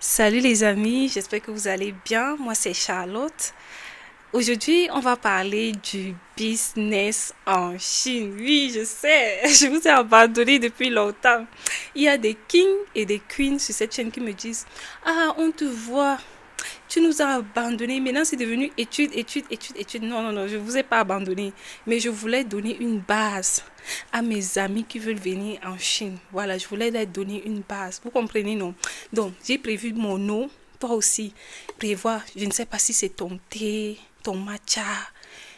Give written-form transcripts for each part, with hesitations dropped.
Salut les amis, j'espère que vous allez bien. Moi, c'est Charlotte. Aujourd'hui, on va parler du business en Chine. Oui, je sais, je vous ai abandonné depuis longtemps. Il y a des kings et des queens sur cette chaîne qui me disent, ah, on te voit, tu nous as abandonné. Maintenant, c'est devenu études, études, études, études. Non, non, non, je ne vous ai pas abandonné. Mais je voulais donner une base à mes amis qui veulent venir en Chine. Voilà, je voulais leur donner une base. Vous comprenez, non? Donc, j'ai prévu mon eau. Toi aussi, prévois. Je ne sais pas si c'est ton thé, ton matcha,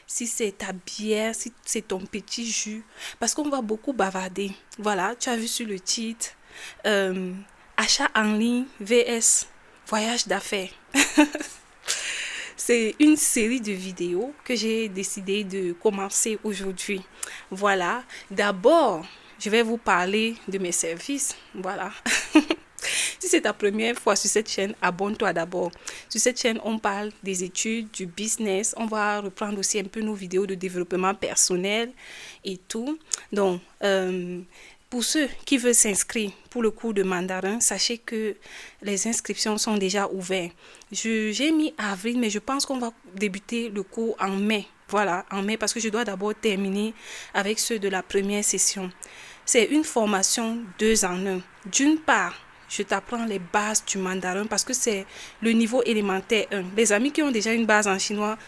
si c'est ta bière, si c'est ton petit jus. Parce qu'on va beaucoup bavarder. Voilà, tu as vu sur le titre. euh, Achat en ligne vs voyage d'affaires. C'est une série de vidéos que j'ai décidé de commencer aujourd'hui. Voilà. D'abord, je vais vous parler de mes services. Voilà. Si c'est ta première fois sur cette chaîne, abonne-toi d'abord. Sur cette chaîne, on parle des études, du business. On va reprendre aussi un peu nos vidéos de développement personnel et tout. Donc, pour ceux qui veulent s'inscrire pour le cours de mandarin, sachez que les inscriptions sont déjà ouvertes. J'ai mis avril, mais je pense qu'on va débuter le cours en mai. Voilà, en mai, parce que je dois d'abord terminer avec ceux de la première session. C'est une formation 2 en 1. D'une part, je t'apprends les bases du mandarin parce que c'est le niveau élémentaire 1. Les amis qui ont déjà une base en chinois,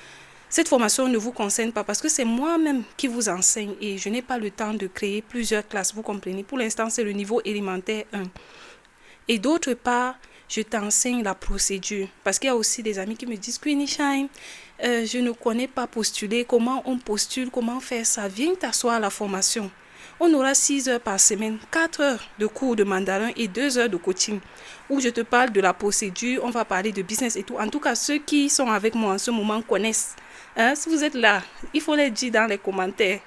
cette formation ne vous concerne pas parce que c'est moi-même qui vous enseigne et je n'ai pas le temps de créer plusieurs classes, vous comprenez. Pour l'instant, c'est le niveau élémentaire 1. Et d'autre part, je t'enseigne la procédure. Parce qu'il y a aussi des amis qui me disent, Queenie Shine, je ne connais pas postuler, comment on postule, comment faire ça. Viens t'asseoir à la formation. On aura 6 heures par semaine, 4 heures de cours de mandarin et 2 heures de coaching où je te parle de la procédure, on va parler de business et tout. En tout cas, ceux qui sont avec moi en ce moment connaissent. Hein, si vous êtes là, il faut les dire dans les commentaires.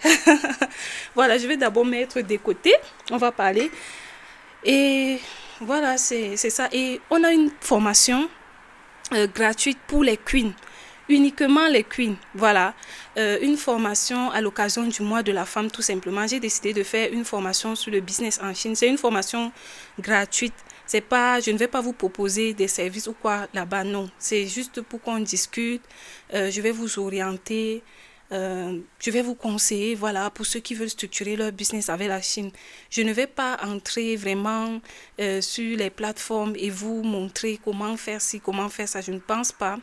Voilà, je vais d'abord mettre des côtés, on va parler. Et voilà, c'est ça. Et on a une formation gratuite pour les queens, uniquement les queens. Voilà, une formation à l'occasion du mois de la femme, tout simplement. J'ai décidé de faire une formation sur le business en Chine. C'est une formation gratuite. C'est pas, je ne vais pas vous proposer des services ou quoi là-bas, non. C'est juste pour qu'on discute. Je vais vous orienter. Je vais vous conseiller, voilà, pour ceux qui veulent structurer leur business avec la Chine. Je ne vais pas entrer vraiment sur les plateformes et vous montrer comment faire ci, comment faire ça. Je ne pense pas.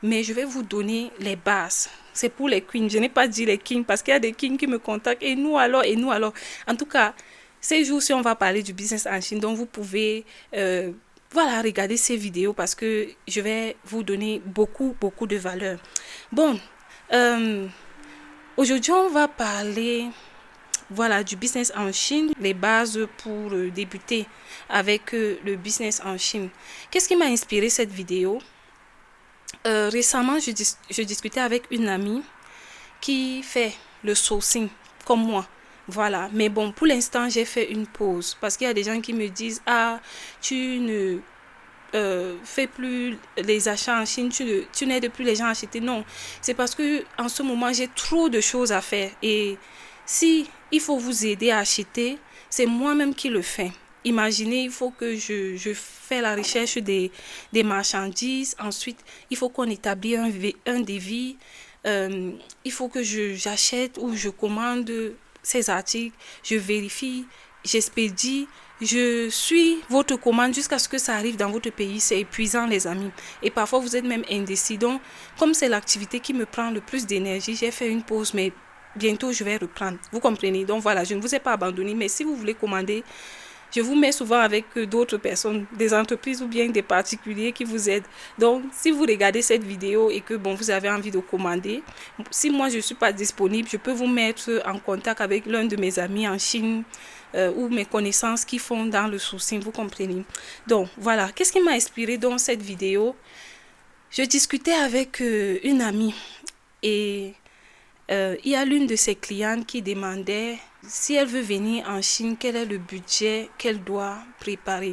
Mais je vais vous donner les bases. C'est pour les queens. Je n'ai pas dit les kings parce qu'il y a des kings qui me contactent. Et nous alors, et nous alors. En tout cas, ces jours-ci, on va parler du business en Chine. Donc, vous pouvez voilà, regarder ces vidéos parce que je vais vous donner beaucoup, beaucoup de valeur. Bon, euh, aujourd'hui, on va parler voilà, du business en Chine, les bases pour débuter avec le business en Chine. Qu'est-ce qui m'a inspiré cette vidéo? Récemment, je discutais avec une amie qui fait le sourcing comme moi. Voilà, mais bon, pour l'instant, j'ai fait une pause parce qu'il y a des gens qui me disent, ah, tu ne fais plus les achats en Chine, tu n'aides plus les gens à acheter. Non, c'est parce que en ce moment, j'ai trop de choses à faire. Et si il faut vous aider à acheter, c'est moi-même qui le fais. Imaginez, il faut que je fais la recherche des marchandises. Ensuite, il faut qu'on établisse un devis. Il faut que j'achète ou je commande ces articles. Je vérifie, j'expédie. Je suis votre commande jusqu'à ce que ça arrive dans votre pays. C'est épuisant, les amis. Et parfois, vous êtes même indécis. Donc, comme c'est l'activité qui me prend le plus d'énergie, j'ai fait une pause, mais bientôt, je vais reprendre. Vous comprenez? Donc, voilà, je ne vous ai pas abandonné. Mais si vous voulez commander, je vous mets souvent avec d'autres personnes, des entreprises ou bien des particuliers qui vous aident. Donc, si vous regardez cette vidéo et que bon, vous avez envie de commander, si moi je ne suis pas disponible, je peux vous mettre en contact avec l'un de mes amis en Chine ou mes connaissances qui font dans le sourcing, vous comprenez. Donc, voilà. Qu'est-ce qui m'a inspiré dans cette vidéo? Je discutais avec une amie et il y a l'une de ses clientes qui demandait si elle veut venir en Chine, quel est le budget qu'elle doit préparer.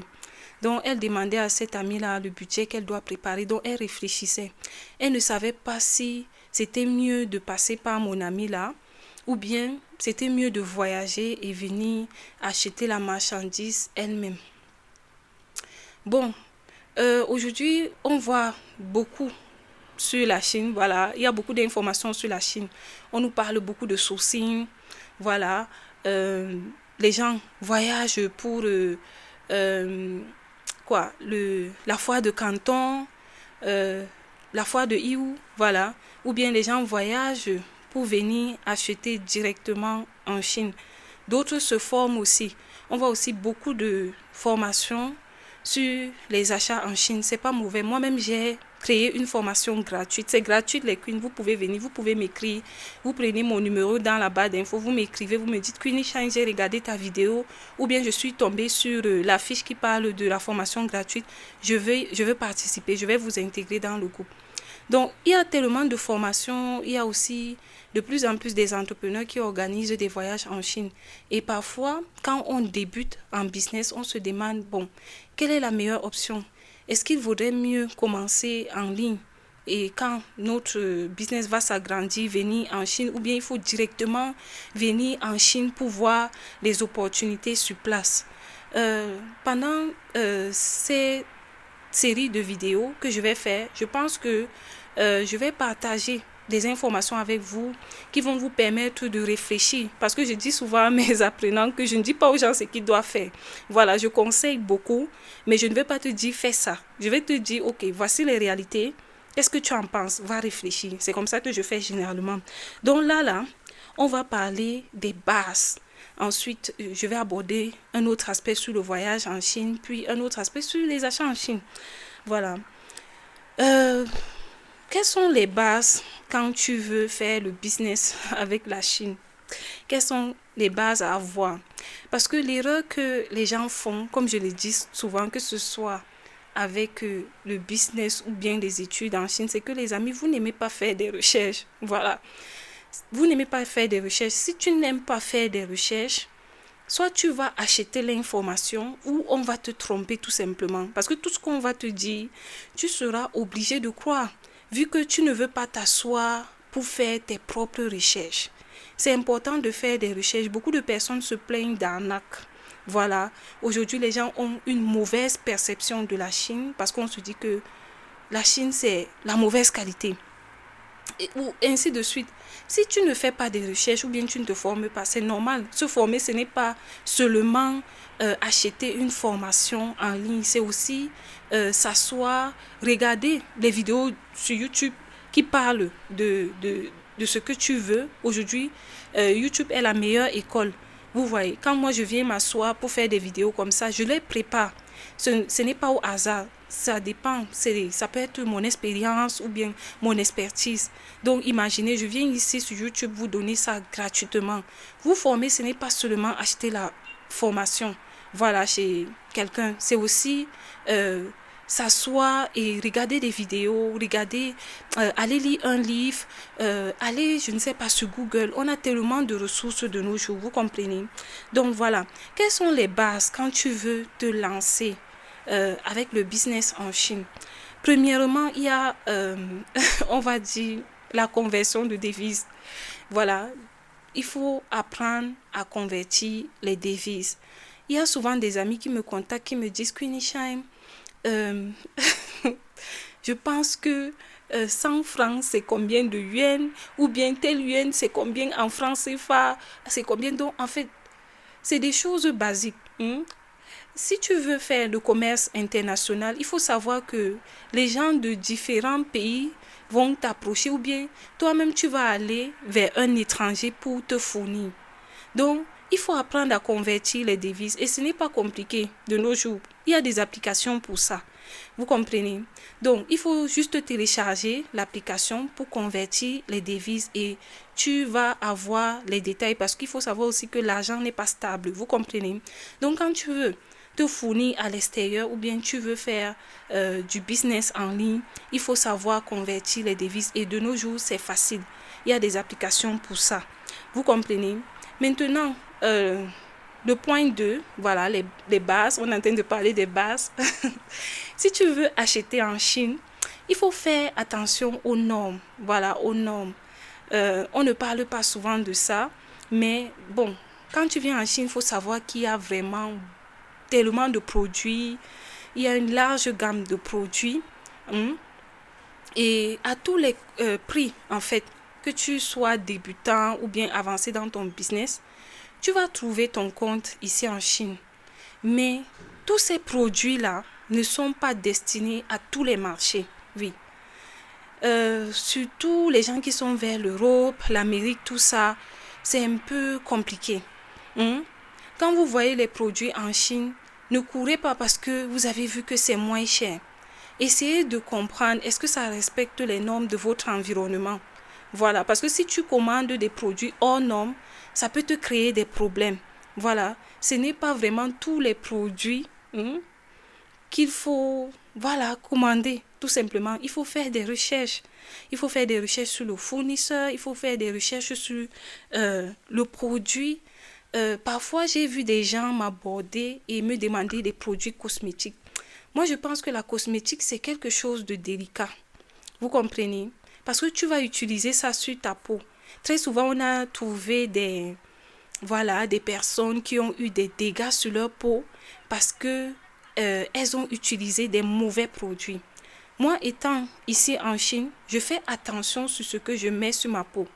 Donc, elle demandait à cette amie-là le budget qu'elle doit préparer. Donc, elle réfléchissait. Elle ne savait pas si c'était mieux de passer par mon amie-là ou bien c'était mieux de voyager et venir acheter la marchandise elle-même. Bon, Aujourd'hui, on voit beaucoup sur la Chine, voilà. Il y a beaucoup d'informations sur la Chine. On nous parle beaucoup de sourcing, voilà. Euh, les gens voyagent pour la foire de Canton, euh, la foire de Iou, voilà. Ou bien les gens voyagent pour venir acheter directement en Chine. D'autres se forment aussi. On voit aussi beaucoup de formations sur les achats en Chine. C'est pas mauvais. Moi-même, j'ai créé une formation gratuite. C'est gratuit, les Queens. Vous pouvez venir, vous pouvez m'écrire. Vous prenez mon numéro dans la barre d'infos, vous m'écrivez, vous me dites Queenie Shine, j'ai regardé ta vidéo, ou bien je suis tombée sur l'affiche qui parle de la formation gratuite. Je veux participer, je vais vous intégrer dans le groupe. Donc, il y a tellement de formations, il y a aussi de plus en plus des entrepreneurs qui organisent des voyages en Chine. Et parfois, quand on débute en business, on se demande, bon, quelle est la meilleure option? Est-ce qu'il vaudrait mieux commencer en ligne et quand notre business va s'agrandir, venir en Chine, ou bien il faut directement venir en Chine pour voir les opportunités sur place? Pendant ces série de vidéos que je vais faire, je pense que je vais partager des informations avec vous qui vont vous permettre de réfléchir. Parce que je dis souvent à mes apprenants que je ne dis pas aux gens ce qu'ils doivent faire. Voilà, je conseille beaucoup, mais je ne vais pas te dire fais ça. Je vais te dire, ok, voici les réalités. Qu'est-ce que tu en penses? Va réfléchir. C'est comme ça que je fais généralement. Donc là, on va parler des bases. Ensuite, je vais aborder un autre aspect sur le voyage en Chine, puis un autre aspect sur les achats en Chine. Voilà. Euh, Quelles sont les bases quand tu veux faire le business avec la Chine? Quelles sont les bases à avoir? Parce que l'erreur que les gens font, comme je le dis souvent, que ce soit avec le business ou bien les études en Chine, c'est que les amis, vous n'aimez pas faire des recherches. Voilà. Vous n'aimez pas faire des recherches. Si tu n'aimes pas faire des recherches, soit tu vas acheter l'information ou on va te tromper tout simplement. Parce que tout ce qu'on va te dire, tu seras obligé de croire, vu que tu ne veux pas t'asseoir pour faire tes propres recherches. C'est important de faire des recherches. Beaucoup de personnes se plaignent d'arnaques. Voilà, aujourd'hui les gens ont une mauvaise perception de la Chine parce qu'on se dit que la Chine c'est la mauvaise qualité ou ainsi de suite. Si tu ne fais pas des recherches ou bien tu ne te formes pas, c'est normal. Se former, ce n'est pas seulement acheter une formation en ligne, c'est aussi s'asseoir, regarder les vidéos sur YouTube qui parlent de ce que tu veux. Aujourd'hui, YouTube est la meilleure école. Vous voyez, quand moi je viens m'asseoir pour faire des vidéos comme ça, je les prépare. Ce n'est pas au hasard. Ça dépend. Ça peut être mon expérience ou bien mon expertise. Donc, imaginez, je viens ici sur YouTube vous donner ça gratuitement. Vous former, ce n'est pas seulement acheter la formation. Voilà, chez quelqu'un. C'est aussi s'asseoir et regarder des vidéos, aller lire un livre, aller, je ne sais pas, sur Google. On a tellement de ressources de nos jours, vous comprenez? Donc voilà, quelles sont les bases quand tu veux te lancer avec le business en Chine? Premièrement, il y a, on va dire, la conversion de devises. Voilà, il faut apprendre à convertir les devises. Il y a souvent des amis qui me contactent, qui me disent, Queenie Shine, euh, je pense que 100 francs, c'est combien de yuan? Ou bien tel yuan, c'est combien en francs CFA? C'est combien? Donc, en fait, c'est des choses basiques. Si tu veux faire le commerce international, il faut savoir que les gens de différents pays vont t'approcher ou bien toi-même tu vas aller vers un étranger pour te fournir. Donc, il faut apprendre à convertir les devises et ce n'est pas compliqué de nos jours. Il y a des applications pour ça. Vous comprenez? Donc, il faut juste télécharger l'application pour convertir les devises et tu vas avoir les détails parce qu'il faut savoir aussi que l'argent n'est pas stable. Vous comprenez? Donc, quand tu veux te fournir à l'extérieur ou bien tu veux faire du business en ligne, il faut savoir convertir les devises et de nos jours, c'est facile. Il y a des applications pour ça. Vous comprenez? Maintenant, le point 2, voilà les bases. On est en train de parler des bases. Si tu veux acheter en Chine, il faut faire attention aux normes. Voilà, aux normes. On ne parle pas souvent de ça, mais bon, quand tu viens en Chine, il faut savoir qu'il y a vraiment tellement de produits il y a une large gamme de produits et à tous les prix, en fait, que tu sois débutant ou bien avancé dans ton business, tu vas trouver ton compte ici en Chine. Mais tous ces produits-là ne sont pas destinés à tous les marchés, oui. Surtout les gens qui sont vers l'Europe, l'Amérique, tout ça, c'est un peu compliqué. Quand vous voyez les produits en Chine, ne courez pas parce que vous avez vu que c'est moins cher. Essayez de comprendre, est-ce que ça respecte les normes de votre environnement? Voilà, parce que si tu commandes des produits hors normes, ça peut te créer des problèmes. Voilà, ce n'est pas vraiment tous les produits qu'il faut commander. Tout simplement, il faut faire des recherches. Il faut faire des recherches sur le fournisseur, il faut faire des recherches sur le produit. Parfois, j'ai vu des gens m'aborder et me demander des produits cosmétiques. Moi, je pense que la cosmétique, c'est quelque chose de délicat. Vous comprenez? Parce que tu vas utiliser ça sur ta peau. Très souvent, on a trouvé des personnes qui ont eu des dégâts sur leur peau parce que elles ont utilisé des mauvais produits. Moi, étant ici en Chine, je fais attention sur ce que je mets sur ma peau.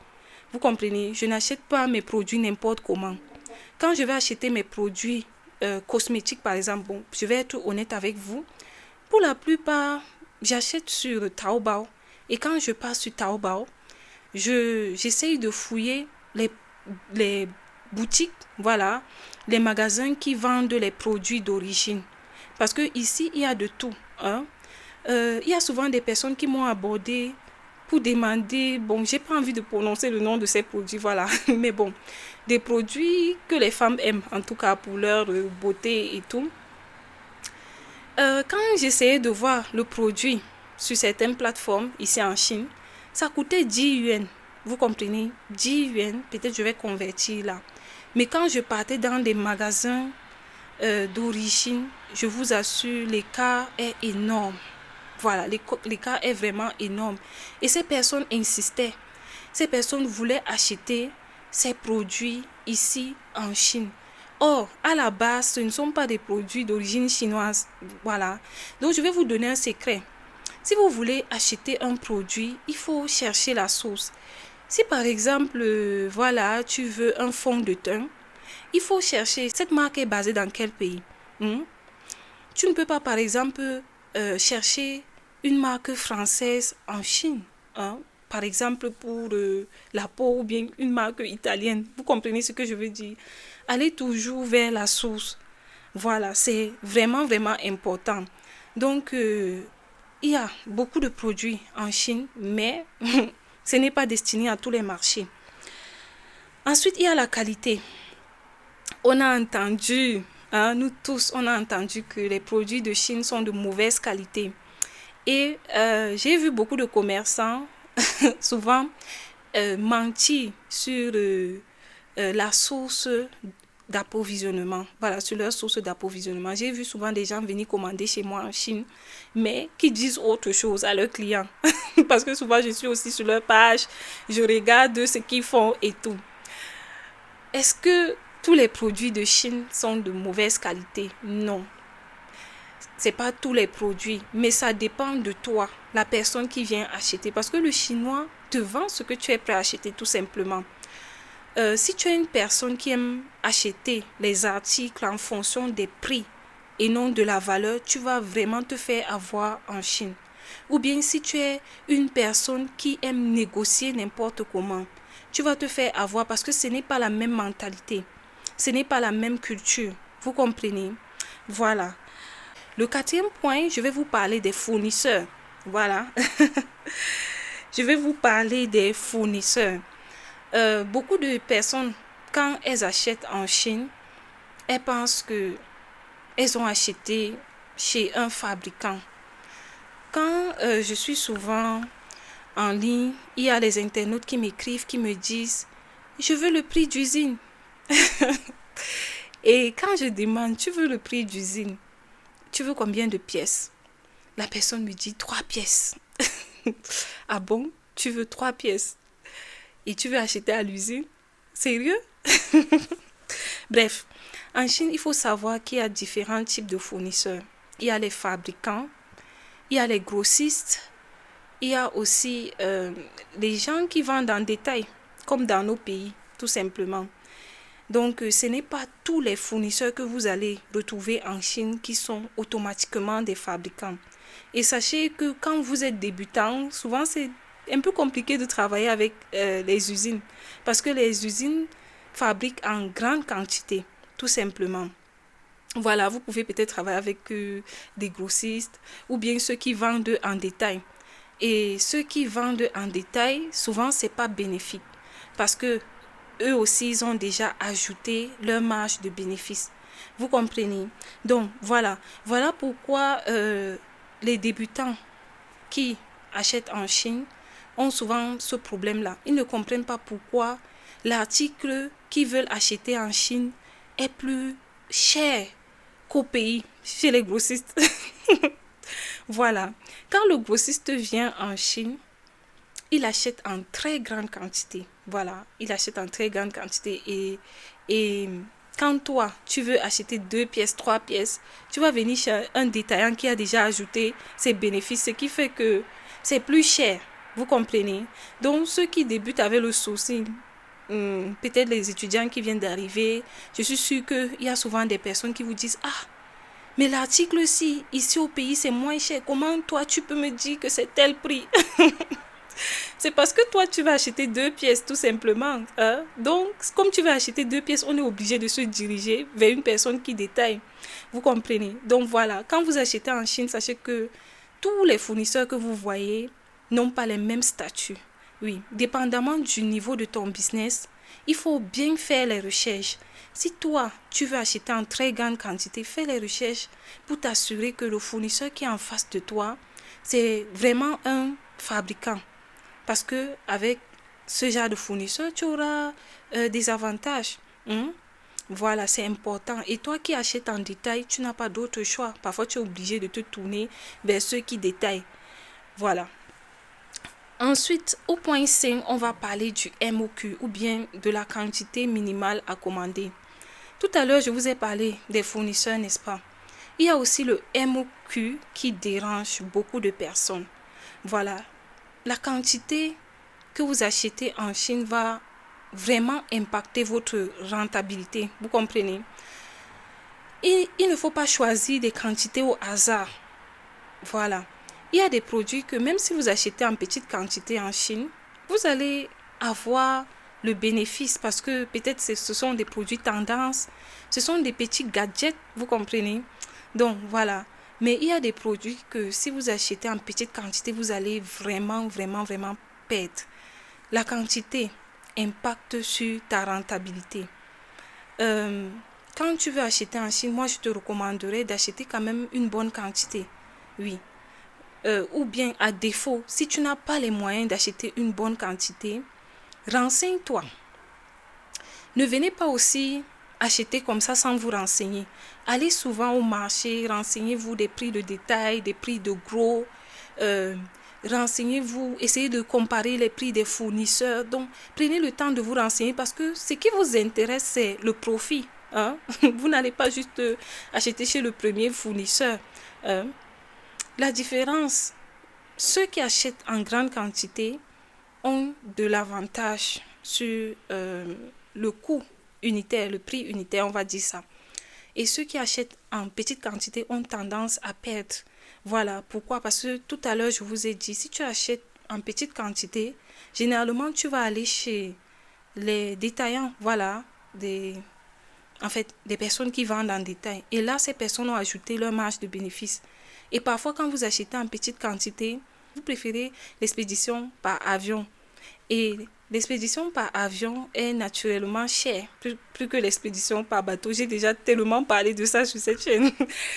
Vous comprenez? Je n'achète pas mes produits n'importe comment. Quand je vais acheter mes produits cosmétiques, par exemple, je vais être honnête avec vous. Pour la plupart, j'achète sur Taobao. Et quand je passe sur Taobao, j'essaye de fouiller les boutiques, les magasins qui vendent les produits d'origine. Parce que ici, il y a de tout. Il y a souvent des personnes qui m'ont abordé pour demander, j'ai pas envie de prononcer le nom de ces produits, mais des produits que les femmes aiment, en tout cas pour leur beauté et tout. Quand j'essayais de voir le produit sur certaines plateformes ici en Chine, ça coûtait 10 yuan. Vous comprenez? 10 yuan, peut-être je vais convertir là. Mais quand je partais dans des magasins d'origine, je vous assure, l'écart est énorme. Voilà, l'écart est vraiment énorme. Et ces personnes insistaient. Ces personnes voulaient acheter ces produits ici en Chine. Or, à la base, ce ne sont pas des produits d'origine chinoise. Voilà. Donc, je vais vous donner un secret. Si vous voulez acheter un produit, il faut chercher la source. Si par exemple, tu veux un fond de teint, il faut chercher cette marque est basée dans quel pays. Tu ne peux pas par exemple chercher une marque française en Chine. Par exemple pour la peau ou bien une marque italienne. Vous comprenez ce que je veux dire? Allez toujours vers la source. Voilà, c'est vraiment, vraiment important. Donc, il y a beaucoup de produits en Chine, mais ce n'est pas destiné à tous les marchés. Ensuite, il y a la qualité. On a entendu, nous tous, on a entendu que les produits de Chine sont de mauvaise qualité. Et j'ai vu beaucoup de commerçants souvent mentir sur la source d'approvisionnement. Voilà, sur leur source d'approvisionnement. J'ai vu souvent des gens venir commander chez moi en Chine, mais qui disent autre chose à leurs clients. Parce que souvent, je suis aussi sur leur page, je regarde ce qu'ils font et tout. Est-ce que tous les produits de Chine sont de mauvaise qualité? Non. C'est pas tous les produits, mais ça dépend de toi, la personne qui vient acheter. Parce que le Chinois te vend ce que tu es prêt à acheter tout simplement. Si tu es une personne qui aime acheter les articles en fonction des prix et non de la valeur, tu vas vraiment te faire avoir en Chine. Ou bien si tu es une personne qui aime négocier n'importe comment, tu vas te faire avoir parce que ce n'est pas la même mentalité. Ce n'est pas la même culture. Vous comprenez? Voilà. Le 4e point, je vais vous parler des fournisseurs. Voilà. Je vais vous parler des fournisseurs. Beaucoup de personnes, quand elles achètent en Chine, elles pensent qu'elles ont acheté chez un fabricant. Quand je suis souvent en ligne, il y a les internautes qui m'écrivent, qui me disent « Je veux le prix d'usine. » Et quand je demande « Tu veux le prix d'usine? Tu veux combien de pièces? » La personne me dit « 3 pièces. » Ah bon? Tu veux 3 pièces? Et tu veux acheter à l'usine? Sérieux? Bref, en Chine, il faut savoir qu'il y a différents types de fournisseurs. il y a les fabricants, il y a les grossistes, il y a aussi les gens qui vendent en détail, comme dans nos pays, tout simplement. Donc, ce n'est pas tous les fournisseurs que vous allez retrouver en Chine qui sont automatiquement des fabricants. Et sachez que quand vous êtes débutant, souvent c'est un peu compliqué de travailler avec les usines parce que les usines fabriquent en grande quantité, tout simplement. Voilà, vous pouvez peut-être travailler avec des grossistes ou bien ceux qui vendent en détail. Et ceux qui vendent en détail, souvent, c'est pas bénéfique parce que eux aussi, ils ont déjà ajouté leur marge de bénéfice. Vous comprenez? Donc, voilà pourquoi les débutants qui achètent en Chine ont souvent ce problème-là. Ils ne comprennent pas pourquoi l'article qu'ils veulent acheter en Chine est plus cher qu'au pays, chez les grossistes. Voilà. Quand le grossiste vient en Chine, il achète en très grande quantité. Voilà, il achète en très grande quantité. Et quand toi, tu veux acheter 2 pièces, 3 pièces, tu vas venir chez un détaillant qui a déjà ajouté ses bénéfices, ce qui fait que c'est plus cher. Vous comprenez? Donc, ceux qui débutent avec le sourcing, peut-être les étudiants qui viennent d'arriver, je suis sûre qu'il y a souvent des personnes qui vous disent « Ah, mais l'article-ci, ici au pays, c'est moins cher. Comment toi, tu peux me dire que c'est tel prix ?» C'est parce que toi, tu vas acheter 2 pièces, tout simplement. Hein? Donc, comme tu vas acheter 2 pièces, on est obligé de se diriger vers une personne qui détaille. Vous comprenez? Donc, voilà. Quand vous achetez en Chine, sachez que tous les fournisseurs que vous voyez n'ont pas les mêmes statuts. Oui, dépendamment du niveau de ton business, il faut bien faire les recherches. Si toi, tu veux acheter en très grande quantité, fais les recherches pour t'assurer que le fournisseur qui est en face de toi, c'est vraiment un fabricant. Parce que avec ce genre de fournisseur, tu auras des avantages. Voilà, c'est important. Et toi qui achètes en détail, tu n'as pas d'autre choix. Parfois, tu es obligé de te tourner vers ceux qui détaillent. Voilà. Ensuite, au point 5, on va parler du MOQ ou bien de la quantité minimale à commander. Tout à l'heure, je vous ai parlé des fournisseurs, n'est-ce pas? Il y a aussi le MOQ qui dérange beaucoup de personnes. Voilà. La quantité que vous achetez en Chine va vraiment impacter votre rentabilité. Vous comprenez? Il ne faut pas choisir des quantités au hasard. Voilà. Il y a des produits que même si vous achetez en petite quantité en Chine, vous allez avoir le bénéfice parce que peut-être ce sont des produits tendance, ce sont des petits gadgets, vous comprenez? Donc voilà. Mais il y a des produits que si vous achetez en petite quantité, vous allez vraiment perdre. La quantité impacte sur ta rentabilité. Quand tu veux acheter en Chine, moi je te recommanderais d'acheter quand même une bonne quantité. Oui. Ou bien à défaut, si tu n'as pas les moyens d'acheter une bonne quantité, renseigne-toi. Ne venez pas aussi acheter comme ça sans vous renseigner. Allez souvent au marché, renseignez-vous des prix de détail, des prix de gros. Renseignez-vous, essayez de comparer les prix des fournisseurs. Donc, prenez le temps de vous renseigner parce que ce qui vous intéresse, c'est le profit. Hein? Vous n'allez pas juste acheter chez le premier fournisseur. La différence, ceux qui achètent en grande quantité ont de l'avantage sur le coût unitaire, le prix unitaire, on va dire ça. Et ceux qui achètent en petite quantité ont tendance à perdre. Voilà, pourquoi? Parce que tout à l'heure, je vous ai dit, si tu achètes en petite quantité, généralement, tu vas aller chez les détaillants, voilà, des personnes qui vendent en détail. Et là, ces personnes ont ajouté leur marge de bénéfice. Et parfois, quand vous achetez en petite quantité, vous préférez l'expédition par avion. Et l'expédition par avion est naturellement chère, plus que l'expédition par bateau. J'ai déjà tellement parlé de ça sur cette chaîne.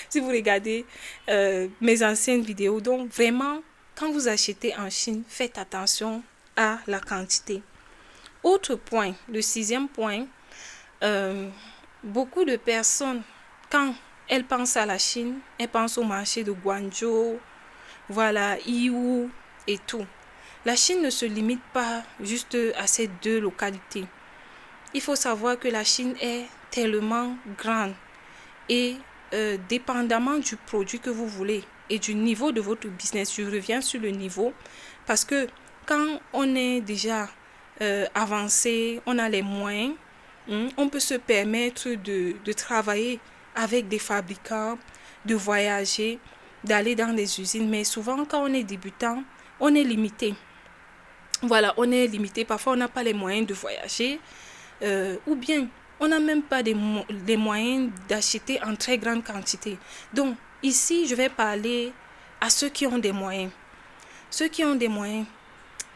Si vous regardez mes anciennes vidéos. Donc, vraiment, quand vous achetez en Chine, faites attention à la quantité. Autre point, le 6e point, beaucoup de personnes, quand elles pensent à la Chine, elles pensent au marché de Guangzhou, voilà, Yiwu et tout. La Chine ne se limite pas juste à ces 2 localités. Il faut savoir que la Chine est tellement grande et dépendamment du produit que vous voulez et du niveau de votre business, je reviens sur le niveau parce que quand on est déjà avancé, on a les moyens, on peut se permettre de travailler avec des fabricants, de voyager, d'aller dans les usines. Mais souvent, quand on est débutant, on est limité. Voilà, on est limité. Parfois, on n'a pas les moyens de voyager ou bien on n'a même pas les moyens d'acheter en très grande quantité. Donc, ici, je vais parler à ceux qui ont des moyens. Ceux qui ont des moyens,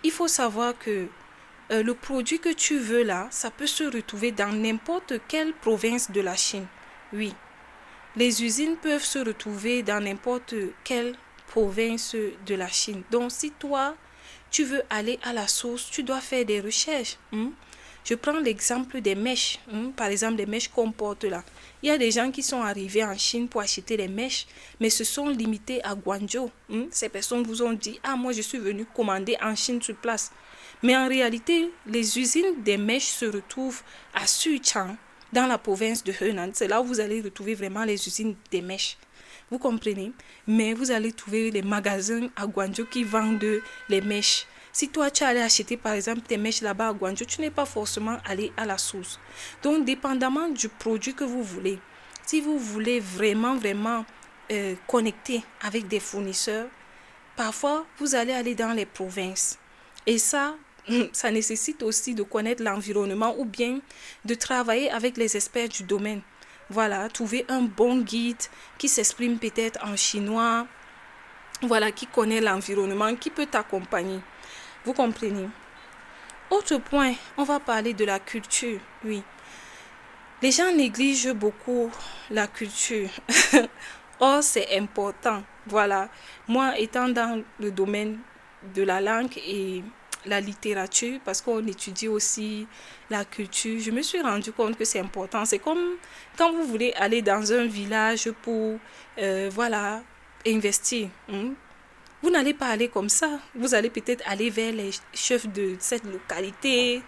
il faut savoir que le produit que tu veux là, ça peut se retrouver dans n'importe quelle province de la Chine. Oui, les usines peuvent se retrouver dans n'importe quelle province de la Chine. Donc, si toi, tu veux aller à la source, tu dois faire des recherches. Je prends l'exemple des mèches. Par exemple, les mèches qu'on porte là. Il y a des gens qui sont arrivés en Chine pour acheter les mèches, mais se sont limités à Guangzhou. Ces personnes vous ont dit, ah, moi, je suis venu commander en Chine sur place. Mais en réalité, les usines des mèches se retrouvent à Xuchang, dans la province de Henan. C'est là où vous allez retrouver vraiment les usines des mèches. Vous comprenez? Mais vous allez trouver les magasins à Guangzhou qui vendent les mèches. Si toi, tu allais acheter par exemple tes mèches là-bas à Guangzhou, tu n'es pas forcément allé à la source. Donc, dépendamment du produit que vous voulez, si vous voulez vraiment connecter avec des fournisseurs, parfois, vous allez aller dans les provinces. Et ça nécessite aussi de connaître l'environnement ou bien de travailler avec les experts du domaine. Voilà, trouver un bon guide qui s'exprime peut-être en chinois, voilà, qui connaît l'environnement, qui peut t'accompagner. Vous comprenez? Autre point, on va parler de la culture. Oui, les gens négligent beaucoup la culture. Or, c'est important. Voilà, moi étant dans le domaine de la langue et la littérature, parce qu'on étudie aussi la culture, je me suis rendu compte que c'est important. C'est comme quand vous voulez aller dans un village pour, investir. Vous n'allez pas aller comme ça. Vous allez peut-être aller vers les chefs de cette localité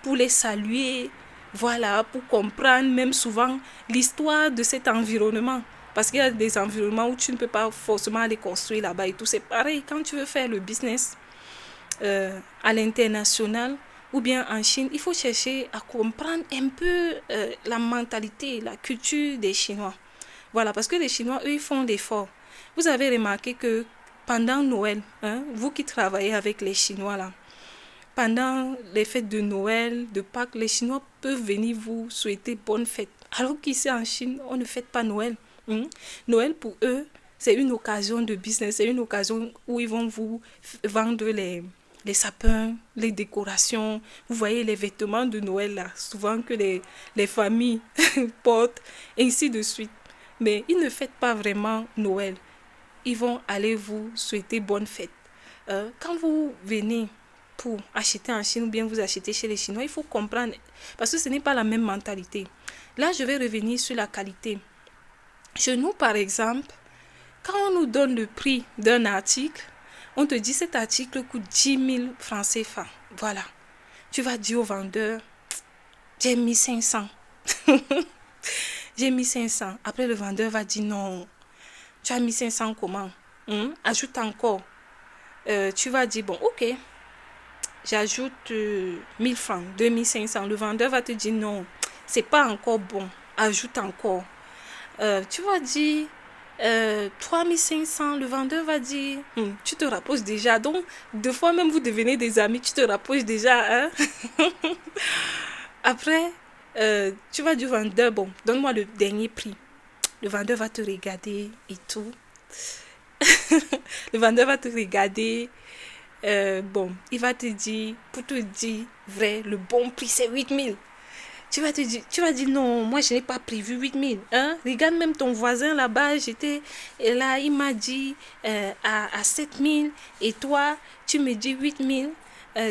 pour les saluer, voilà, pour comprendre même souvent l'histoire de cet environnement. Parce qu'il y a des environnements où tu ne peux pas forcément aller construire là-bas et tout. C'est pareil quand tu veux faire le business à l'international ou bien en Chine, il faut chercher à comprendre un peu la mentalité, la culture des Chinois. Voilà, parce que les Chinois, eux, ils font d'efforts. Vous avez remarqué que pendant Noël, vous qui travaillez avec les Chinois là, pendant les fêtes de Noël, de Pâques, les Chinois peuvent venir vous souhaiter bonne fête. Alors qu'ici en Chine, on ne fête pas Noël. Noël pour eux, c'est une occasion de business, c'est une occasion où ils vont vous vendre les sapins, les décorations. Vous voyez les vêtements de Noël là, souvent que les familles portent, et ainsi de suite. Mais ils ne fêtent pas vraiment Noël. Ils vont aller vous souhaiter bonne fête. Quand vous venez pour acheter en Chine ou bien vous achetez chez les Chinois, il faut comprendre, parce que ce n'est pas la même mentalité. Là, je vais revenir sur la qualité. Chez nous, par exemple, quand on nous donne le prix d'un article, on te dit cet article coûte 10 000 francs CFA. Voilà. Tu vas dire au vendeur, j'ai mis 500. J'ai mis 500. Après, le vendeur va dire non. Tu as mis 500 comment? Ajoute encore. Tu vas dire, bon, ok, j'ajoute 1000 francs, 2500. Le vendeur va te dire non, c'est pas encore bon. Ajoute encore. Tu vas dire 3500. Le vendeur va dire, tu te rapproches déjà. Donc, deux fois même vous devenez des amis, tu te rapproches déjà. Hein? Après, tu vas dire au vendeur, bon, donne-moi le dernier prix. Le vendeur va te regarder et tout. Le vendeur va te regarder. Il va te dire, pour te dire vrai, le bon prix c'est 8000. Tu vas dire non, moi je n'ai pas prévu 8000. Regarde même ton voisin là-bas, et là, il m'a dit à 7000 et toi, tu me dis 8000.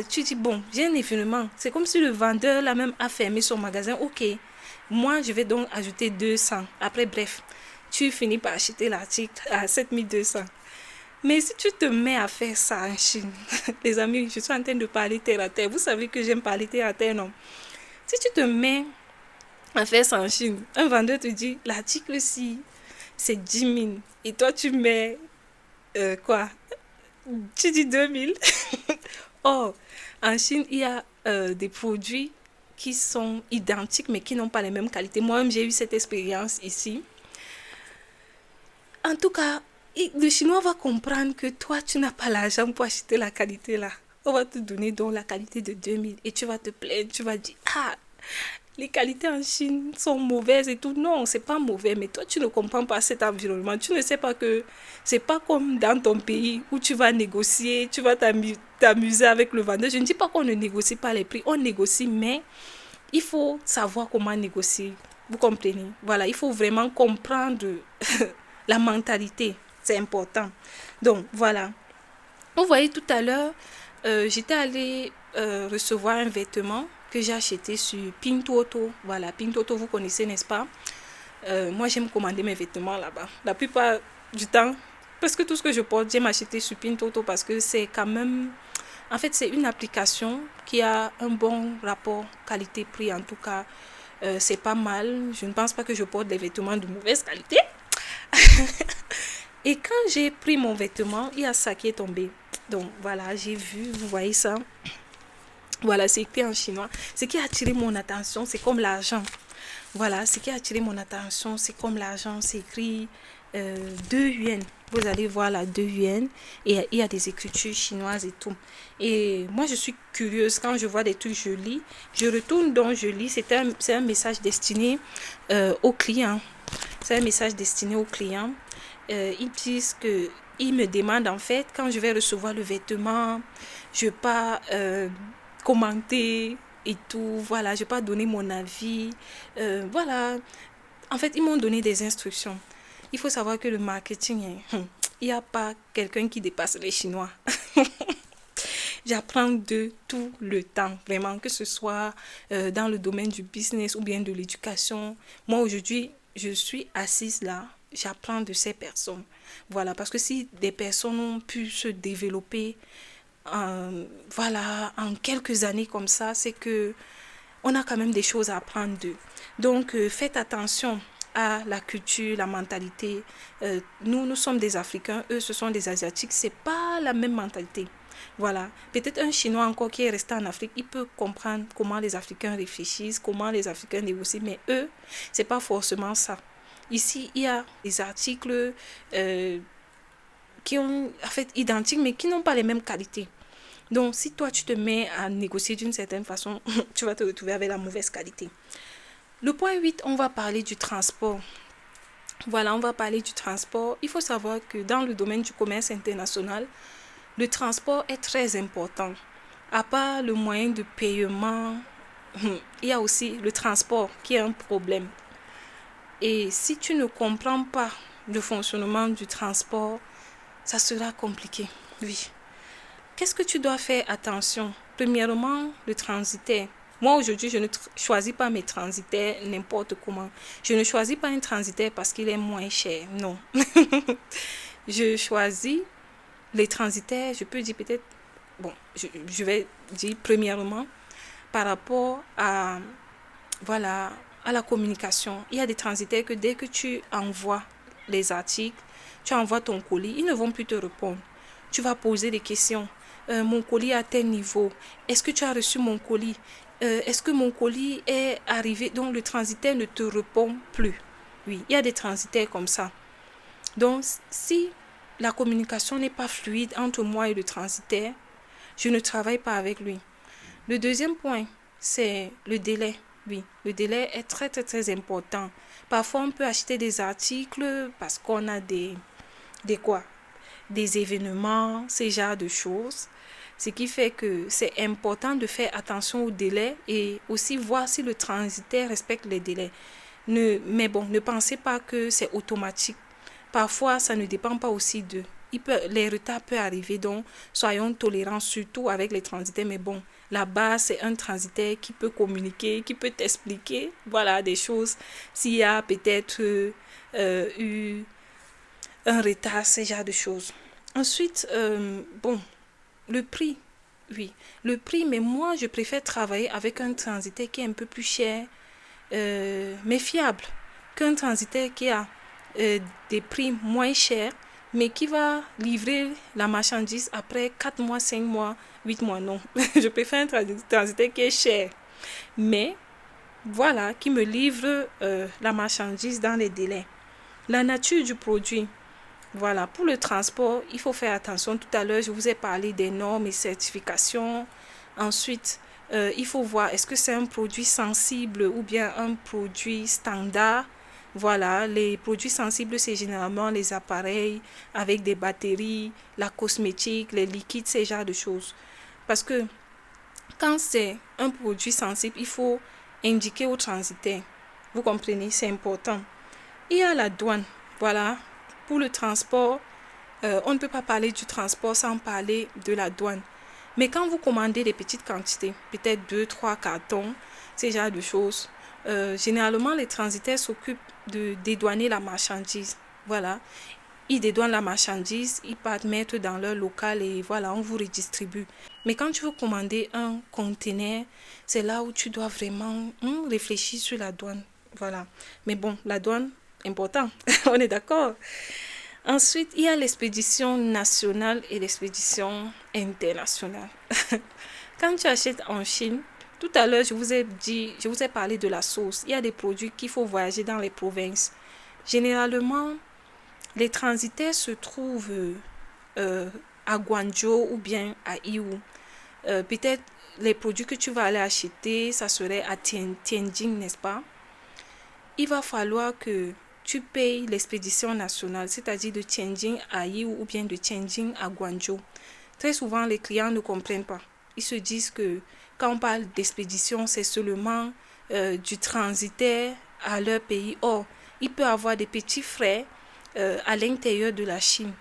Tu dis bon, j'ai un événement. C'est comme si le vendeur là même a fermé son magasin. Ok, moi je vais donc ajouter 200. Après, bref, tu finis par acheter l'article à 7200. Mais si tu te mets à faire ça en Chine, les amis, je suis en train de parler terre à terre. Vous savez que j'aime parler terre à terre, non? Si tu te mets à faire ça en Chine, un vendeur te dit, l'article-ci, c'est 10 000. Et toi, tu mets quoi? Tu dis 2 000. Oh, en Chine, il y a des produits qui sont identiques mais qui n'ont pas les mêmes qualités. Moi-même, j'ai eu cette expérience ici. En tout cas, le Chinois va comprendre que toi, tu n'as pas l'argent pour acheter la qualité là. On va te donner donc la qualité de 2 000 et tu vas te plaindre, tu vas dire, ah, les qualités en Chine sont mauvaises et tout. Non, c'est pas mauvais, mais toi, tu ne comprends pas cet environnement. Tu ne sais pas que c'est pas comme dans ton pays où tu vas négocier, tu vas t'amuser avec le vendeur. Je ne dis pas qu'on ne négocie pas les prix, on négocie, mais il faut savoir comment négocier. Vous comprenez? Voilà, il faut vraiment comprendre la mentalité. C'est important. Donc, voilà. Vous voyez, tout à l'heure, j'étais allée recevoir un vêtement que j'ai acheté sur Pintuoto. Voilà, Pintuoto, vous connaissez, n'est-ce pas? Moi, j'aime commander mes vêtements là-bas. La plupart du temps, presque tout ce que je porte, j'aime acheter sur Pintuoto parce que c'est quand même... En fait, c'est une application qui a un bon rapport qualité-prix. En tout cas, c'est pas mal. Je ne pense pas que je porte des vêtements de mauvaise qualité. Et quand j'ai pris mon vêtement, il y a ça qui est tombé. Donc voilà, j'ai vu, vous voyez ça. Voilà, c'est écrit en chinois. Ce qui a attiré mon attention, c'est comme l'argent. Voilà, ce qui a attiré mon attention, c'est comme l'argent. C'est écrit 2 yuan. Vous allez voir là, 2 yuan. Et il y a des écritures chinoises et tout. Et moi, je suis curieuse. Quand je vois des trucs, je lis. Je retourne donc, je lis. C'est un message destiné aux clients. C'est un message destiné aux clients. Ils disent que... Ils me demandent en fait, quand je vais recevoir le vêtement, je ne vais pas commenter et tout. Voilà, je ne vais pas donner mon avis. Voilà. En fait, ils m'ont donné des instructions. Il faut savoir que le marketing, il n'y a pas quelqu'un qui dépasse les Chinois. J'apprends de tout le temps, vraiment, que ce soit dans le domaine du business ou bien de l'éducation. Moi, aujourd'hui, je suis assise là, j'apprends de ces personnes. Voilà, parce que si des personnes ont pu se développer voilà, en quelques années comme ça, c'est que on a quand même des choses à apprendre d'eux. Donc, faites attention à la culture, la mentalité. Nous sommes des Africains, eux, ce sont des Asiatiques. C'est pas la même mentalité. Voilà. Peut-être un Chinois encore qui est resté en Afrique, il peut comprendre comment les Africains réfléchissent, comment les Africains négocient, mais eux, c'est pas forcément ça. Ici, il y a des articles qui ont, en fait, identiques, mais qui n'ont pas les mêmes qualités. Donc, si toi, tu te mets à négocier d'une certaine façon, tu vas te retrouver avec la mauvaise qualité. Le point 8, on va parler du transport. Voilà, on va parler du transport. Il faut savoir que dans le domaine du commerce international, le transport est très important. À part le moyen de paiement, il y a aussi le transport qui est un problème. Et si tu ne comprends pas le fonctionnement du transport, ça sera compliqué. Oui. Qu'est-ce que tu dois faire attention? Premièrement, le transitaire. Moi, aujourd'hui, je ne choisis pas mes transitaires n'importe comment. Je ne choisis pas un transitaire parce qu'il est moins cher. Non. Je choisis les transitaires, je peux dire peut-être, bon, je vais dire premièrement, par rapport à, voilà, à la communication. Il y a des transitaires que dès que tu envoies les articles, tu envoies ton colis, ils ne vont plus te répondre. Tu vas poser des questions. Mon colis est à tel niveau. Est-ce que tu as reçu mon colis? Est-ce que mon colis est arrivé? Donc le transitaire ne te répond plus. Oui, il y a des transitaires comme ça. Donc si la communication n'est pas fluide entre moi et le transitaire, je ne travaille pas avec lui. Le deuxième point, c'est le délai. Oui, le délai est très très très important. Parfois, on peut acheter des articles parce qu'on a des quoi? Des événements, ce genre de choses. Ce qui fait que c'est important de faire attention au délai et aussi voir si le transitaire respecte les délais. Mais bon, ne pensez pas que c'est automatique. Parfois, ça ne dépend pas aussi d'eux. Les retards peuvent arriver, donc soyons tolérants, surtout avec les transitaires. Mais bon, là-bas, c'est un transitaire qui peut communiquer, qui peut t'expliquer, voilà, des choses. S'il y a peut-être eu un retard, ce genre de choses. Ensuite, bon, le prix, oui, le prix, mais moi, je préfère travailler avec un transitaire qui est un peu plus cher, mais fiable, qu'un transitaire qui a des prix moins chers, mais qui va livrer la marchandise après 4 mois, 5 mois, 8 mois. Non, je préfère un transitaire qui est cher, mais voilà, qui me livre la marchandise dans les délais. La nature du produit. Voilà, pour le transport, il faut faire attention. Tout à l'heure, je vous ai parlé des normes et certifications. Ensuite, il faut voir est-ce que c'est un produit sensible ou bien un produit standard. Voilà, les produits sensibles, c'est généralement les appareils avec des batteries, la cosmétique, les liquides, ces genres de choses. Parce que quand c'est un produit sensible, il faut indiquer au transitaire. Vous comprenez, c'est important. Il y a la douane. Voilà, pour le transport, on ne peut pas parler du transport sans parler de la douane. Mais quand vous commandez des petites quantités, peut-être 2, 3 cartons, ces genres de choses, généralement les transitaires s'occupent de dédouaner la marchandise. Voilà, ils dédouanent la marchandise, ils partent mettre dans leur local et voilà, on vous redistribue. Mais quand tu veux commander un conteneur, c'est là où tu dois vraiment réfléchir sur la douane. Voilà. Mais bon, la douane, important, on est d'accord. Ensuite, il y a l'expédition nationale et l'expédition internationale. Quand tu achètes en Chine, tout à l'heure, je vous ai parlé de la sauce. Il y a des produits qu'il faut voyager dans les provinces. Généralement, les transitaires se trouvent à Guangzhou ou bien à Yiwu. Peut-être les produits que tu vas aller acheter, ça serait à Tianjin, n'est-ce pas? Il va falloir que tu payes l'expédition nationale, c'est-à-dire de Tianjin à Yiwu ou bien de Tianjin à Guangzhou. Très souvent, les clients ne comprennent pas. Ils se disent que quand on parle d'expédition, c'est seulement du transitaire à leur pays. Or, il peut y avoir des petits frais à l'intérieur de la Chine.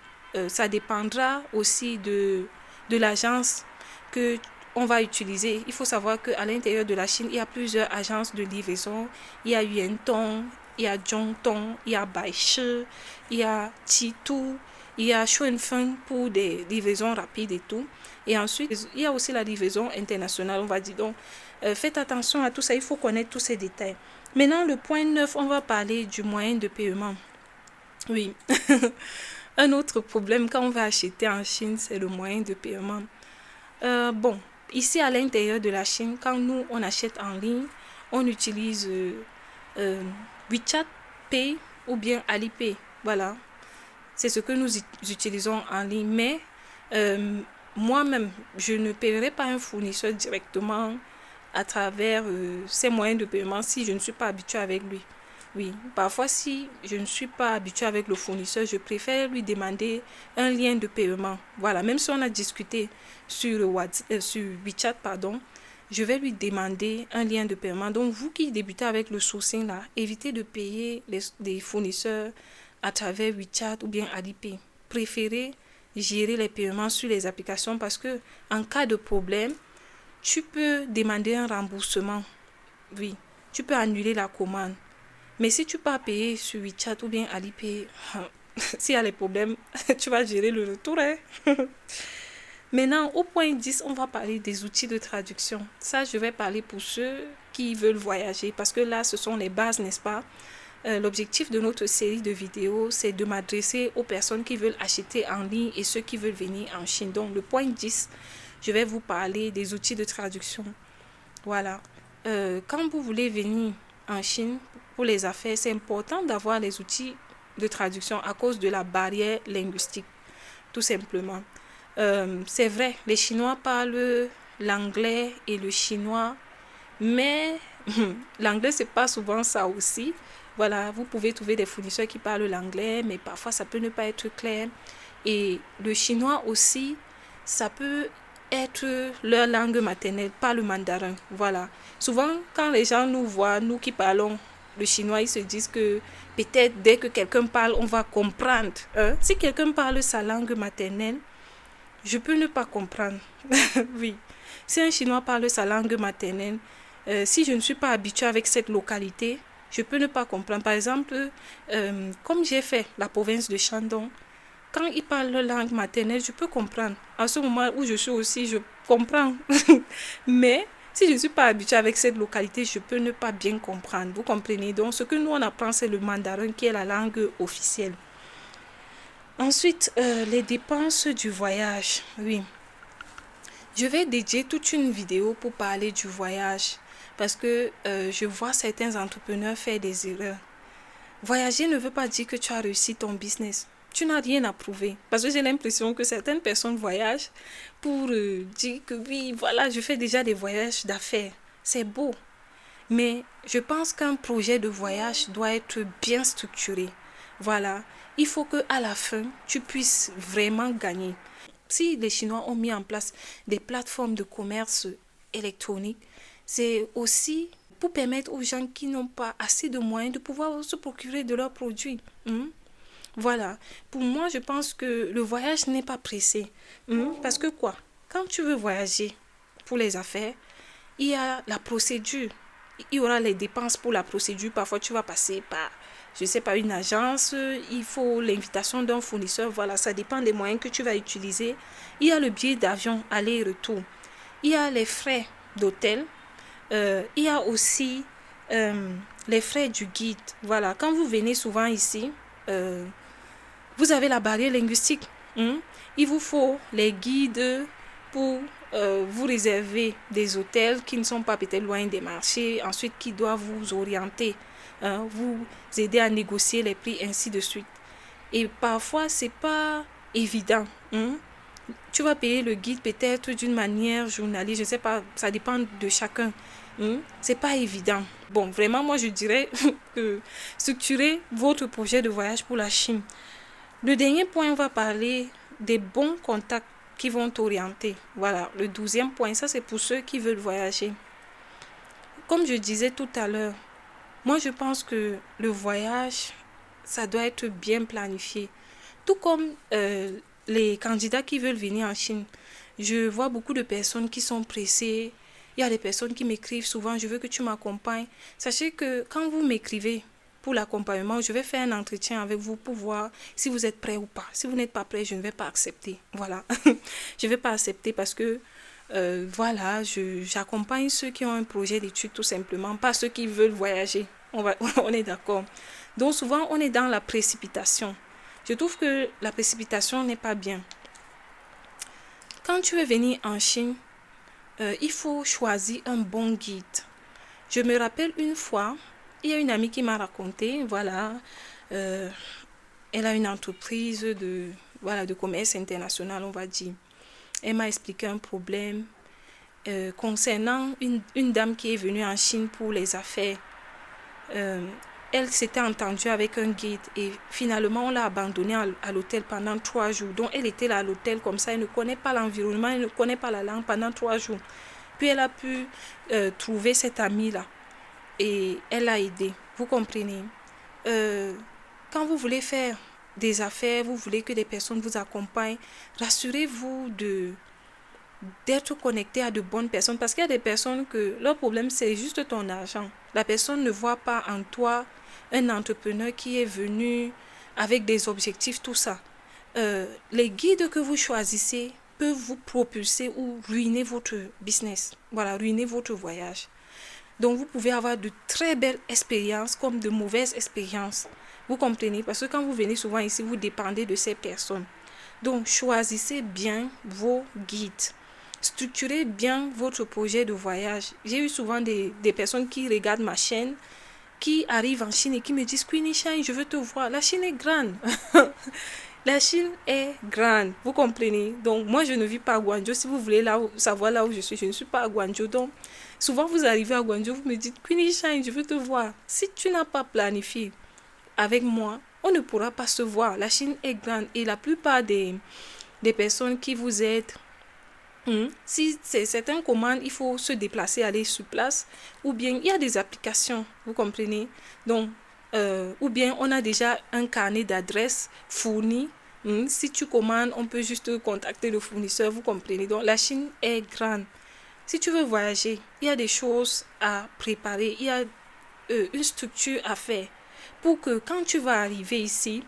Ça dépendra aussi de l'agence que on va utiliser. Il faut savoir qu'à l'intérieur de la Chine, il y a plusieurs agences de livraison. Il y a Yuantong, il y a Zhongtong, il y a Baishi, il y a Chitu, il y a Xuanfeng pour des livraisons rapides et tout. Et ensuite, il y a aussi la livraison internationale, on va dire. Donc, faites attention à tout ça, il faut connaître tous ces détails. Maintenant, le point 9, on va parler du moyen de paiement. Oui, un autre problème quand on va acheter en Chine, c'est le moyen de paiement. Bon, ici à l'intérieur de la Chine, quand nous on achète en ligne, on utilise WeChat Pay ou bien Alipay. Voilà, c'est ce que nous utilisons en ligne. Mais moi-même, je ne paierai pas un fournisseur directement à travers ces moyens de paiement si je ne suis pas habituée avec lui. Oui, parfois si je ne suis pas habituée avec le fournisseur, je préfère lui demander un lien de paiement. Voilà, même si on a discuté sur WeChat, pardon, je vais lui demander un lien de paiement. Donc vous qui débutez avec le sourcing là, évitez de payer les fournisseurs à travers WeChat ou bien Alipay. Préférez gérer les paiements sur les applications parce que en cas de problème, tu peux demander un remboursement. Oui, tu peux annuler la commande. Mais si tu peux payer sur WeChat ou bien Alipay, s'il y a les problèmes, tu vas gérer le retour. Hein? Maintenant, au point 10, on va parler des outils de traduction. Ça, je vais parler pour ceux qui veulent voyager parce que là, ce sont les bases, n'est-ce pas? L'objectif de notre série de vidéos, c'est de m'adresser aux personnes qui veulent acheter en ligne et ceux qui veulent venir en Chine. Donc, le point 10, je vais vous parler des outils de traduction. Voilà. Quand vous voulez venir en Chine pour les affaires, c'est important d'avoir les outils de traduction à cause de la barrière linguistique, tout simplement. C'est vrai, les Chinois parlent l'anglais et le chinois, mais l'anglais, c'est pas souvent ça aussi. Voilà, vous pouvez trouver des fournisseurs qui parlent l'anglais, mais parfois ça peut ne pas être clair. Et le chinois aussi, ça peut être leur langue maternelle, pas le mandarin. Voilà. Souvent, quand les gens nous voient, nous qui parlons le chinois, ils se disent que peut-être dès que quelqu'un parle, on va comprendre. Hein? Si quelqu'un parle sa langue maternelle, je peux ne pas comprendre. Oui. Si un chinois parle sa langue maternelle, si je ne suis pas habituée avec cette localité, je peux ne pas comprendre. Par exemple, comme j'ai fait la province de Shandong, quand ils parlent leur langue maternelle, je peux comprendre. À ce moment où je suis aussi, je comprends. Mais Si je ne suis pas habituée avec cette localité, je peux ne pas bien comprendre. Vous comprenez? Donc, ce que nous, on apprend, c'est le mandarin qui est la langue officielle. Ensuite, les dépenses du voyage. Oui. Je vais dédier toute une vidéo pour parler du voyage parce que je vois certains entrepreneurs faire des erreurs. Voyager ne veut pas dire que tu as réussi ton business. Tu n'as rien à prouver. Parce que j'ai l'impression que certaines personnes voyagent pour dire que oui, voilà, je fais déjà des voyages d'affaires. C'est beau. Mais je pense qu'un projet de voyage doit être bien structuré. Voilà. Il faut qu'à la fin, tu puisses vraiment gagner. Si les Chinois ont mis en place des plateformes de commerce électronique, c'est aussi pour permettre aux gens qui n'ont pas assez de moyens de pouvoir se procurer de leurs produits. Voilà. Pour moi, je pense que le voyage n'est pas pressé. Parce que quoi? Quand tu veux voyager pour les affaires, il y a la procédure. Il y aura les dépenses pour la procédure. Parfois, tu vas passer par, je sais pas, une agence. Il faut l'invitation d'un fournisseur. Voilà, ça dépend des moyens que tu vas utiliser. Il y a le billet d'avion, aller et retour. Il y a les frais d'hôtel. Il y a aussi les frais du guide. Voilà, quand vous venez souvent ici, vous avez la barrière linguistique. Il vous faut les guides pour vous réserver des hôtels qui ne sont pas peut-être loin des marchés, ensuite qui doivent vous orienter, vous aider à négocier les prix, ainsi de suite. Et parfois, c'est pas évident. Tu vas payer le guide peut-être d'une manière journalière, je ne sais pas, ça dépend de chacun. C'est pas évident. Bon, vraiment, moi, je dirais que structurez votre projet de voyage pour la Chine. Le dernier point, on va parler des bons contacts qui vont t'orienter. Voilà, le 12e point, ça c'est pour ceux qui veulent voyager. Comme je disais tout à l'heure, moi je pense que le voyage, ça doit être bien planifié. Tout comme les candidats qui veulent venir en Chine. Je vois beaucoup de personnes qui sont pressées. Il y a des personnes qui m'écrivent souvent, je veux que tu m'accompagnes. Sachez que quand vous m'écrivez pour l'accompagnement, je vais faire un entretien avec vous pour voir si vous êtes prêt ou pas. Si vous n'êtes pas prêt, je ne vais pas accepter. Voilà. Je ne vais pas accepter parce que, voilà, j'accompagne ceux qui ont un projet d'études tout simplement, pas ceux qui veulent voyager. On est d'accord. Donc souvent, on est dans la précipitation. Je trouve que la précipitation n'est pas bien. Quand tu veux venir en Chine, il faut choisir un bon guide. Je me rappelle une fois, il y a une amie qui m'a raconté, voilà, elle a une entreprise de commerce international, on va dire. Elle m'a expliqué un problème concernant une dame qui est venue en Chine pour les affaires. Elle s'était entendue avec un guide et finalement on l'a abandonnée à l'hôtel pendant 3 jours. Donc elle était là à l'hôtel comme ça, elle ne connaît pas l'environnement, elle ne connaît pas la langue pendant 3 jours. Puis elle a pu trouver cette amie-là et elle l'a aidée. Vous comprenez? Quand vous voulez faire des affaires, vous voulez que des personnes vous accompagnent, rassurez-vous d'être connecté à de bonnes personnes parce qu'il y a des personnes que leur problème c'est juste ton argent. La personne ne voit pas en toi un entrepreneur qui est venu avec des objectifs, tout ça. Les guides que vous choisissez peuvent vous propulser ou ruiner votre business. Voilà, ruiner votre voyage. Donc vous pouvez avoir de très belles expériences comme de mauvaises expériences. Vous comprenez? Parce que quand vous venez souvent ici, vous dépendez de ces personnes. Donc choisissez bien vos guides. Structurez bien votre projet de voyage. J'ai eu souvent des personnes qui regardent ma chaîne, qui arrivent en Chine et qui me disent Queenie Shine, je veux te voir. La Chine est grande. La Chine est grande. Vous comprenez? Donc moi je ne vis pas à Guangzhou. Si vous voulez savoir là où je ne suis pas à Guangzhou. Donc souvent vous arrivez à Guangzhou, vous me dites Queenie Shine, je veux te voir. Si tu n'as pas planifié avec moi, on ne pourra pas se voir. La Chine est grande et la plupart des personnes qui vous aident, si c'est certaines commandes, il faut se déplacer, aller sur place, ou bien il y a des applications, vous comprenez? Donc, ou bien on a déjà un carnet d'adresses fourni. Si tu commandes, on peut juste contacter le fournisseur, vous comprenez? Donc, la Chine est grande. Si tu veux voyager, il y a des choses à préparer, il y a une structure à faire pour que quand tu vas arriver ici,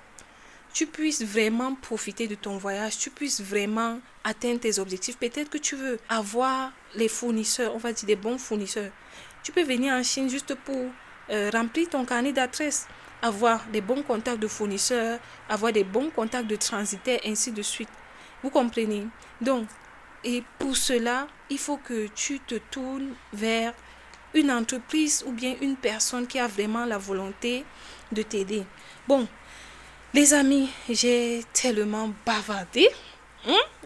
tu puisses vraiment profiter de ton voyage, tu puisses vraiment atteindre tes objectifs. Peut-être que tu veux avoir les fournisseurs, on va dire des bons fournisseurs. Tu peux venir en Chine juste pour remplir ton carnet d'adresses, avoir des bons contacts de fournisseurs, avoir des bons contacts de transitaires, ainsi de suite. Vous comprenez? Donc, et pour cela, il faut que tu te tournes vers une entreprise ou bien une personne qui a vraiment la volonté de t'aider. Bon, les amis, j'ai tellement bavardé.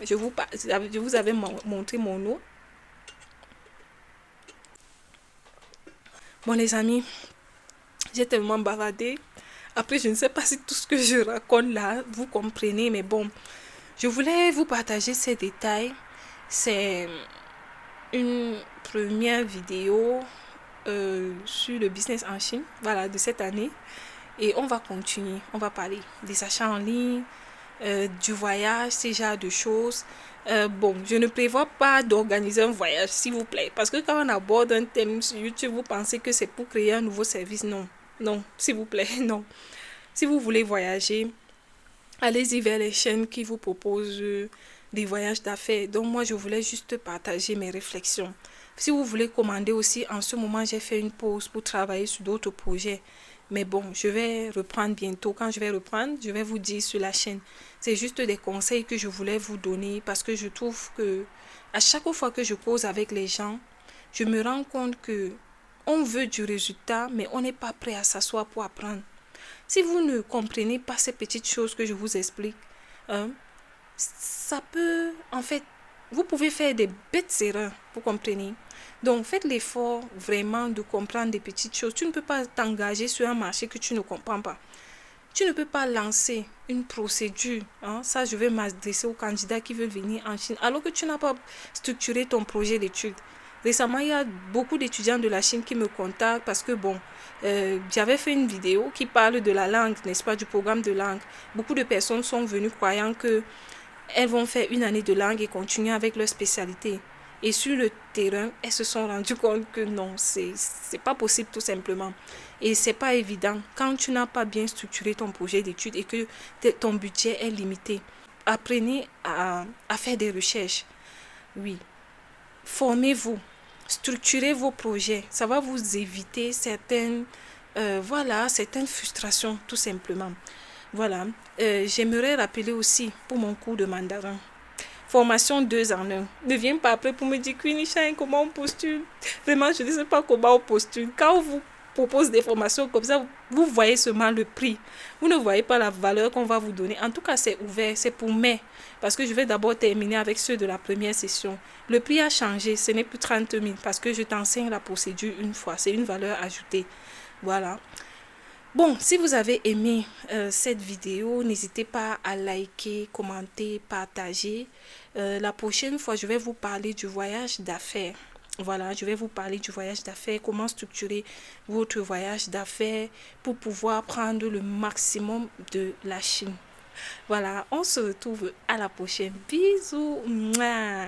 Je vous avais montré mon eau. Bon, les amis, j'ai tellement bavardé. Après, je ne sais pas si tout ce que je raconte là, vous comprenez, mais bon, je voulais vous partager ces détails. C'est une première vidéo sur le business en Chine, voilà, de cette année. Et on va continuer, on va parler des achats en ligne, du voyage, ces genres de choses. Bon, je ne prévois pas d'organiser un voyage, s'il vous plaît. Parce que quand on aborde un thème sur YouTube, vous pensez que c'est pour créer un nouveau service. Non, non, s'il vous plaît, non. Si vous voulez voyager, allez-y vers les chaînes qui vous proposent des voyages d'affaires. Donc moi, je voulais juste partager mes réflexions. Si vous voulez commander aussi, en ce moment, j'ai fait une pause pour travailler sur d'autres projets. Mais bon, je vais reprendre bientôt. Quand je vais reprendre, je vais vous dire sur la chaîne. C'est juste des conseils que je voulais vous donner parce que je trouve que à chaque fois que je cause avec les gens, je me rends compte que on veut du résultat, mais on n'est pas prêt à s'asseoir pour apprendre. Si vous ne comprenez pas ces petites choses que je vous explique, hein, ça peut, en fait, vous pouvez faire des bêtes erreurs, vous comprenez. Donc, faites l'effort vraiment de comprendre des petites choses. Tu ne peux pas t'engager sur un marché que tu ne comprends pas. Tu ne peux pas lancer une procédure. Hein, ça, je vais m'adresser aux candidats qui veulent venir en Chine, alors que tu n'as pas structuré ton projet d'études. Récemment, il y a beaucoup d'étudiants de la Chine qui me contactent parce que, bon, j'avais fait une vidéo qui parle de la langue, n'est-ce pas, du programme de langue. Beaucoup de personnes sont venues croyant que elles vont faire une année de langue et continuer avec leur spécialité. Et sur le terrain, elles se sont rendues compte que non, c'est pas possible tout simplement. Et c'est pas évident quand tu n'as pas bien structuré ton projet d'études et que ton budget est limité. Apprenez à faire des recherches. Oui. Formez-vous. Structurez vos projets. Ça va vous éviter certaines frustrations tout simplement. Voilà. J'aimerais rappeler aussi pour mon cours de mandarin. Formation 2 en 1. Ne viens pas après pour me dire, Queenie Shine, comment on postule. Vraiment, je ne sais pas comment on postule. Quand on vous propose des formations comme ça, vous voyez seulement le prix. Vous ne voyez pas la valeur qu'on va vous donner. En tout cas, c'est ouvert, c'est pour mai. Parce que je vais d'abord terminer avec ceux de la première session. Le prix a changé, ce n'est plus 30 000 parce que je t'enseigne la procédure une fois. C'est une valeur ajoutée. Voilà. Bon, si vous avez aimé cette vidéo, n'hésitez pas à liker, commenter, partager. La prochaine fois, je vais vous parler du voyage d'affaires. Voilà, je vais vous parler du voyage d'affaires, comment structurer votre voyage d'affaires pour pouvoir prendre le maximum de la Chine. Voilà, on se retrouve à la prochaine. Bisous. Mouah.